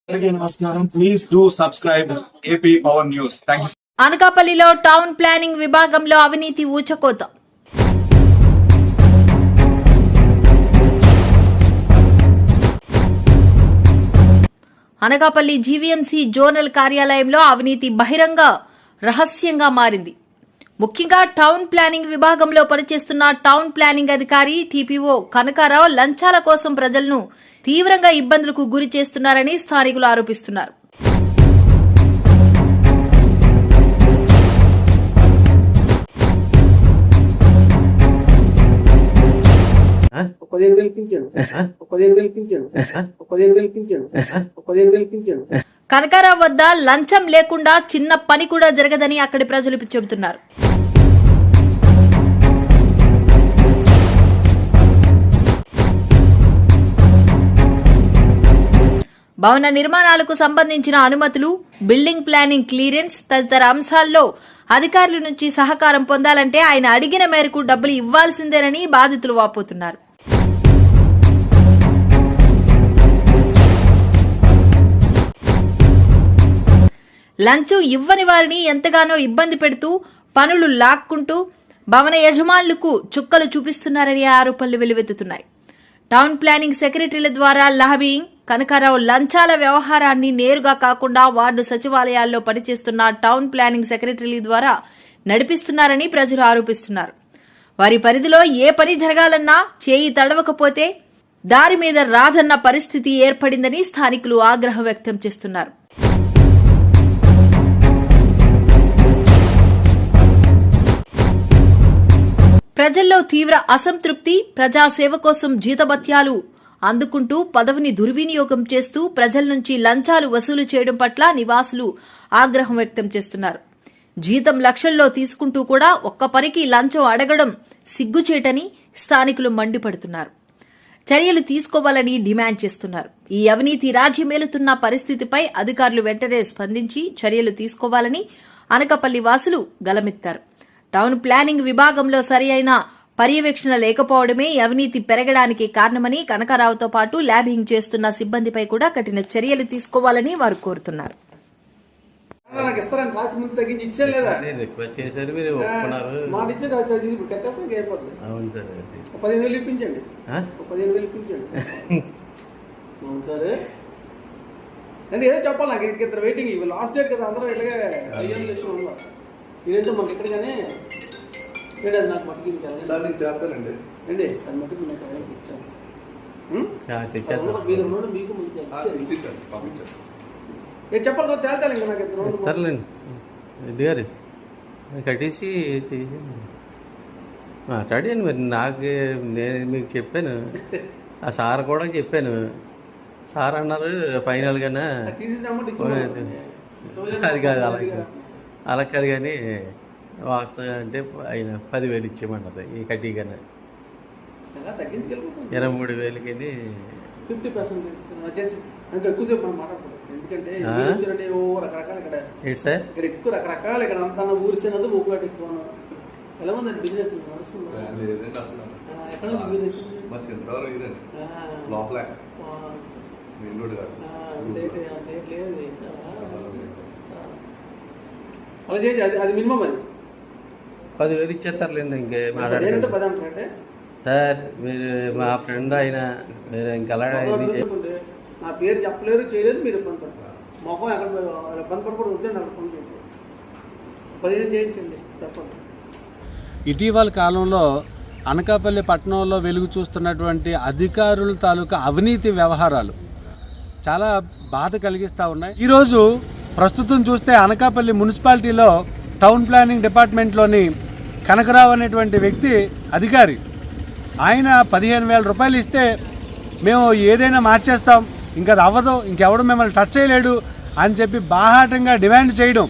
Please do subscribe AP Power News. Thank you. అనకాపల్లిలో town planning విభాగంలో అవినీతి ఊచకోత. అనకాపల్లి జీవీఎంసీ జోనల్ కార్యాలయంలో అవినీతి బహిరంగ రహస్యంగా మారింది. ముఖ్యంగా టౌన్ ప్లానింగ్ విభాగంలో పనిచేస్తున్న టౌన్ ప్లానింగ్ అధికారి టీపీఓ కనకారావు లంచాల కోసం ప్రజలను తీవ్రంగా ఇబ్బందులకు గురి చేస్తున్నారని స్థానికులు ఆరోపిస్తున్నారు. కనకారావు వద్ద లంచం లేకుండా చిన్న పని కూడా జరగదని అక్కడి ప్రజలు చెబుతున్నారు. భవన నిర్మాణాలకు సంబంధించిన అనుమతులు, బిల్డింగ్ ప్లానింగ్ క్లియరెన్స్ తదితర అంశాల్లో అధికారుల నుంచి సహకారం పొందాలంటే ఆయన అడిగిన మేరకు డబ్బులు ఇవ్వాల్సిందేనని బాధితులు వాపోతున్నారు. లంచం ఇవ్వని వారిని ఎంతగానో ఇబ్బంది పెడుతూ పనులు లాక్కుంటూ భవన యజమానులకు చుక్కలు చూపిస్తున్నారని ఆరోపణలు వెల్లువెత్తుతున్నాయి. టౌన్ ప్లానింగ్ సెక్రటరీల ద్వారా లాబింగ్, కనకారావు లంచాల వ్యవహారాన్ని నేరుగా కాకుండా వార్డు సచివాలయాల్లో పనిచేస్తున్న టౌన్ ప్లానింగ్ సెక్రటరీల ద్వారా నడిపిస్తున్నారని ప్రజలు ఆరోపిస్తున్నారు. వారి పరిధిలో ఏ పని జరగాలన్నా చేయి తడవకపోతే దారి మీద రాదన్న పరిస్థితి ఏర్పడిందని స్థానికులు ఆగ్రహం వ్యక్తం చేస్తున్నారు. ప్రజల్లో తీవ్ర అసంతృప్తి, ప్రజాసేవ కోసం జీతభత్యాలు అందుకుంటూ పదవిని దుర్వినియోగం చేస్తూ ప్రజల నుంచి లంచాలు వసూలు చేయడం పట్ల నివాసులు ఆగ్రహం వ్యక్తం చేస్తున్నారు. జీతం లక్షల్లో తీసుకుంటూ కూడా ఒక్క పనికి లంచం అడగడం సిగ్గుచేటని స్థానికులు మండిపడుతున్నారు. చర్యలు తీసుకోవాలని డిమాండ్ చేస్తున్నారు. ఈ అవినీతి రాజ్యమేలుతున్న పరిస్థితిపై అధికారులు వెంటనే స్పందించి చర్యలు తీసుకోవాలని అనకాపల్లి వాసులు గలమెత్తారు. టౌన్ ప్లానింగ్ విభాగంలో సరియైన పర్యవేక్షణ లేకపోవడమే అవినీతి పెరగడానికి కారణమని కనకారావుతో పాటు ల్యాబింగ్ చేస్తున్న సిబ్బందిపై కూడా కఠిన చర్యలు తీసుకోవాలని వారు కోరుతున్నారు. ఏదో చెప్పాలి నాకు ఇద్దరు వెయిటింగ్, ఇవి లాస్ట్ డేట్ కదా, అందరూ ఇలాగే ఇదేంటో మనకి ఎక్కడిగానే అది నాకు మట్టుకు చేస్తానండి అండి, అది మట్టుకు మీకు ఇచ్చాను. మీకు చెప్పాలి కదా, తేల్చాలి ఇంకా నాకు ఇద్దరు కట్టేసి మాట్లాడాను. మరి నాకు నేను మీకు చెప్పాను, ఆ సార్ కూడా చెప్పాను. సార్ అన్నారు ఫైనల్గానే అది కాదు, అలా కాదు కానీ వాస్తవం అంటే ఆయన 10,000 ఇచ్చేయమన్నారు. ఈ కట్టిగానే 23,000కి 50% వచ్చేసి ఇంకా ఎక్కువసేపు మనం మాట్లాడకూడదు. ఎందుకంటే రకరకాల ఇక్కడ ఎక్కువ రకరకాల ఇక్కడ అంతా ఊరిసినది ఊపిరాట ఎక్కువ. ఎలా ఉందండి బిజినెస్ నడుస్తుందా? అలా చేయండి, అది మినిమం. అది 10,000 ఇచ్చేస్తారులేండి. ఇంకే మాట్లాడంటే సార్, మీరు మా ఫ్రెండ్ అయినా మీరు ఇంకా నా పేరు చెప్పలేరు, చేయలేదు, మీరు ఇబ్బంది పడతారు. మొహం ఎక్కడ ఇబ్బంది పడకూడదు, వద్దండి అక్కడ పని చేయండి. 15 చేయించండి చెప్పండి. ఇటీవల కాలంలో అనకాపల్లి పట్టణంలో వెలుగు చూస్తున్నటువంటి అధికారుల తాలూకా అవినీతి వ్యవహారాలు చాలా బాధ కలిగిస్తూ ఉన్నాయి. ఈరోజు ప్రస్తుతం చూస్తే అనకాపల్లి మున్సిపాలిటీలో టౌన్ ప్లానింగ్ డిపార్ట్మెంట్లోని కనకరావు అనేటువంటి వ్యక్తి అధికారి, ఆయన 15,000 రూపాయలు ఇస్తే మేము ఏదైనా మార్చేస్తాం, ఇంకా అది అవ్వదు, ఇంకెవడు మిమ్మల్ని టచ్ చేయలేడు అని చెప్పి బాహాటంగా డిమాండ్ చేయడం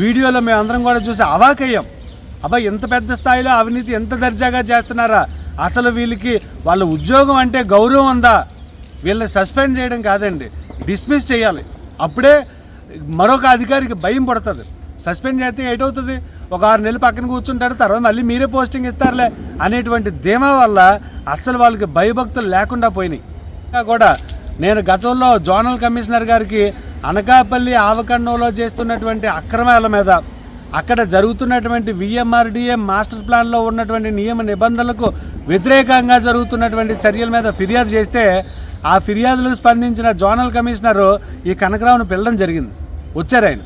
వీడియోలో మేము అందరం కూడా చూసి అవాకయ్యాం. అబ్బా, ఎంత పెద్ద స్థాయిలో అవినీతి ఎంత దర్జాగా చేస్తున్నారా? అసలు వీళ్ళకి వాళ్ళ ఉద్యోగం అంటే గౌరవం ఉందా? వీళ్ళని సస్పెండ్ చేయడం కాదండి, డిస్మిస్ చేయాలి. అప్పుడే మరొక అధికారికి భయం పడుతుంది. సస్పెండ్ చేస్తే ఏటవుతుంది? ఒక 6 నెలలు పక్కన కూర్చుంటారు, తర్వాత మళ్ళీ మీరే పోస్టింగ్ ఇస్తారులే అనేటువంటి ధీమా వల్ల అసలు వాళ్ళకి భయభక్తులు లేకుండా పోయినాయి. కూడా నేను గతంలో జోనల్ కమిషనర్ గారికి అనకాపల్లి ఆవకండంలో చేస్తున్నటువంటి అక్రమాల మీద, అక్కడ జరుగుతున్నటువంటి విఎంఆర్డీఏ మాస్టర్ ప్లాన్లో ఉన్నటువంటి నియమ నిబంధనలకు వ్యతిరేకంగా జరుగుతున్నటువంటి చర్యల మీద ఫిర్యాదు చేస్తే ఆ ఫిర్యాదులకు స్పందించిన జోనల్ కమిషనరు ఈ కనకరావును పిలవడం జరిగింది. వచ్చారు ఆయన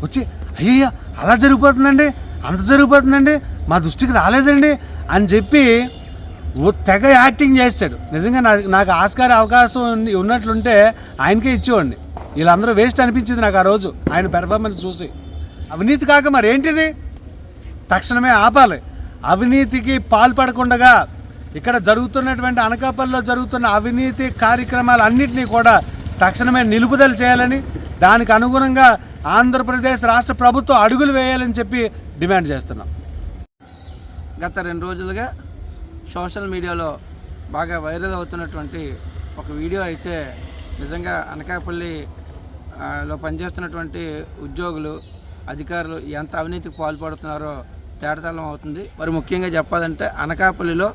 వచ్చి, అయ్యయ్య అలా జరిగిపోతుందండి, అంత జరిగిపోతుందండి, మా దృష్టికి రాలేదండి అని చెప్పి తెగ యాక్టింగ్ చేస్తాడు. నిజంగా నాకు ఆస్కార్ అవకాశం ఉన్నట్లుంటే ఆయనకే ఇచ్చేవాడిని. వీళ్ళందరూ వేస్ట్ అనిపించింది నాకు ఆ రోజు ఆయన పెర్ఫార్మెన్స్ చూసి. అవినీతి కాక మరేంటిది? తక్షణమే ఆపాలి. అవినీతికి పాల్పడకుండా ఇక్కడ జరుగుతున్నటువంటి అనకాపల్లిలో జరుగుతున్న అవినీతి కార్యక్రమాలన్నింటినీ కూడా తక్షణమే నిలుపుదల చేయాలని, దానికి అనుగుణంగా ఆంధ్రప్రదేశ్ రాష్ట్ర ప్రభుత్వం అడుగులు వేయాలని చెప్పి డిమాండ్ చేస్తున్నాం. గత 2 రోజులుగా సోషల్ మీడియాలో బాగా వైరల్ అవుతున్నటువంటి ఒక వీడియో అయితే నిజంగా అనకాపల్లిలో పనిచేస్తున్నటువంటి ఉద్యోగులు, అధికారులు ఎంత అవినీతికి పాల్పడుతున్నారో తేటతెల్లం అవుతుంది. మరి ముఖ్యంగా చెప్పాలంటే అనకాపల్లిలో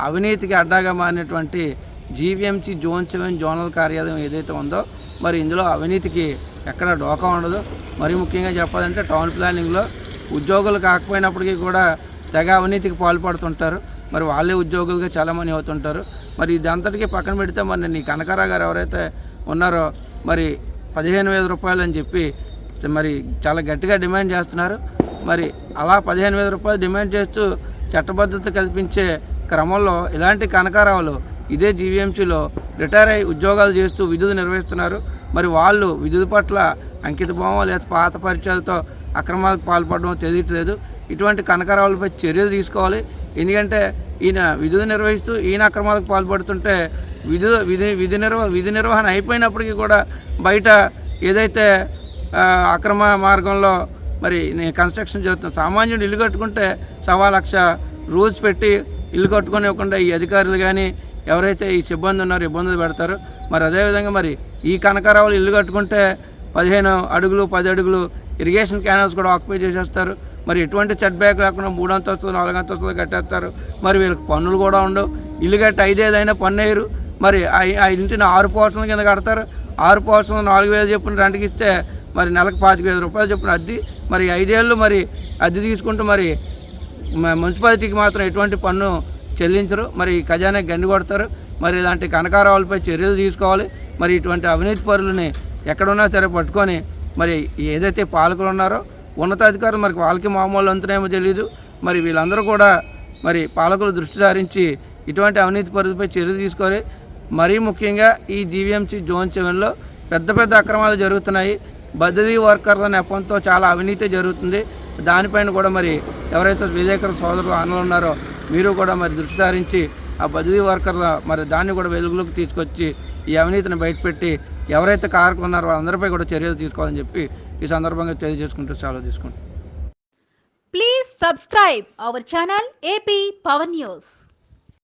అవినీతికి అడ్డాగా మారినటువంటి జీవీఎంసీ జోన్ 7 జోనల్ కార్యాలయం ఏదైతే ఉందో, మరి ఇందులో అవినీతికి ఎక్కడ డోకా ఉండదు. మరి ముఖ్యంగా చెప్పాలంటే టౌన్ ప్లానింగ్లో ఉద్యోగులు కాకపోయినప్పటికీ కూడా తెగ అవినీతికి పాల్పడుతుంటారు. మరి వాళ్ళే ఉద్యోగులుగా చాలామంది అవుతుంటారు. మరి ఇదంతటికీ పక్కన పెడితే మరి నీ కనకారావు గారు ఎవరైతే ఉన్నారో మరి 15,000 రూపాయలు అని చెప్పి మరి చాలా గట్టిగా డిమాండ్ చేస్తున్నారు. మరి అలా 15,000 రూపాయలు డిమాండ్ చేస్తూ చట్టబద్ధత కల్పించే క్రమంలో ఇలాంటి కనకారావులు ఇదే జీవీఎంసీలో రిటైర్ అయ్యి ఉద్యోగాలు చేస్తూ విధులు నిర్వహిస్తున్నారు. మరి వాళ్ళు విధుల పట్ల అంకితభావం లేదా పాత పరిచయాలతో అక్రమాలకు పాల్పడడం తెలియట్లేదు. ఇటువంటి కనకారావులపై చర్యలు తీసుకోవాలి. ఎందుకంటే ఈయన విధులు నిర్వహిస్తూ ఈయన అక్రమాలకు పాల్పడుతుంటే విధి నిర్వహణ అయిపోయినప్పటికీ కూడా బయట ఏదైతే అక్రమ మార్గంలో మరి నేను కన్స్ట్రక్షన్ చేస్తున్నాను, సామాన్యుడు ఇల్లు కట్టుకుంటే 1,00,000 రూల్స్ పెట్టి ఇల్లు కట్టుకోనివ్వకుండా ఈ అధికారులు కానీ ఎవరైతే ఈ సిబ్బంది ఉన్నారో ఇబ్బందులు పెడతారు. మరి అదేవిధంగా మరి ఈ కనకారావులు ఇల్లు కట్టుకుంటే 15 అడుగులు 10 అడుగులు ఇరిగేషన్ కెనాల్స్ కూడా ఆక్యుపై చేసేస్తారు. మరి ఎటువంటి సెట్ బ్యాక్ లేకుండా 3 అంతస్తులు 4 అంతస్తులు కట్టేస్తారు. మరి వీళ్ళకి పన్నులు కూడా ఉండవు. ఇల్లు కట్టి 5 అయినా పన్ను వేయరు. మరి ఆ ఇంటిని 6 పోర్షన్ల కింద కడతారు. 6 పోర్షన్లు 4,000 చొప్పున రెంట్కి ఇస్తే మరి నెలకు 25,000 రూపాయలు చొప్పున అద్దె. మరి 5 ఏళ్ళు మరి అద్దె తీసుకుంటూ మరి మున్సిపాలిటీకి మాత్రం ఎటువంటి పన్ను చెల్లించరు. మరి ఖజానా గండి కొడతారు. మరి ఇలాంటి కనకారావులపై చర్యలు తీసుకోవాలి. మరి ఇటువంటి అవినీతి పరులని ఎక్కడున్నా సరే పట్టుకొని మరి ఏదైతే పాలకులు ఉన్నారో ఉన్నతాధికారులు మరి వాళ్ళకి మామూలు అంతనేమో తెలియదు. మరి వీళ్ళందరూ కూడా మరి పాలకులు దృష్టి సారించి ఇటువంటి అవినీతి పరులపై చర్యలు తీసుకోవాలి. మరీ ముఖ్యంగా ఈ జీవీఎంసీ జోన్ 7లో పెద్ద అక్రమాలు జరుగుతున్నాయి. బదిలీ వర్కర్ల నెపంతో చాలా అవినీతి జరుగుతుంది. దానిపైన కూడా మరి ఎవరైతే విలేకరుల సోదరులు అన్నలు ఉన్నారో మీరు కూడా మరి దృష్టి సారించి ఆ బదిలీ వర్కర్ల మరి దాన్ని కూడా వెలుగులోకి తీసుకొచ్చి ఈ అవినీతిని బయటపెట్టి ఎవరైతే కారకులు ఉన్నారో వాళ్ళందరిపై కూడా చర్యలు తీసుకోవాలని చెప్పి ఈ సందర్భంగా తెలియజేసుకుంటూ సెలవు తీసుకుంటాం. Please subscribe our channel AP Power News.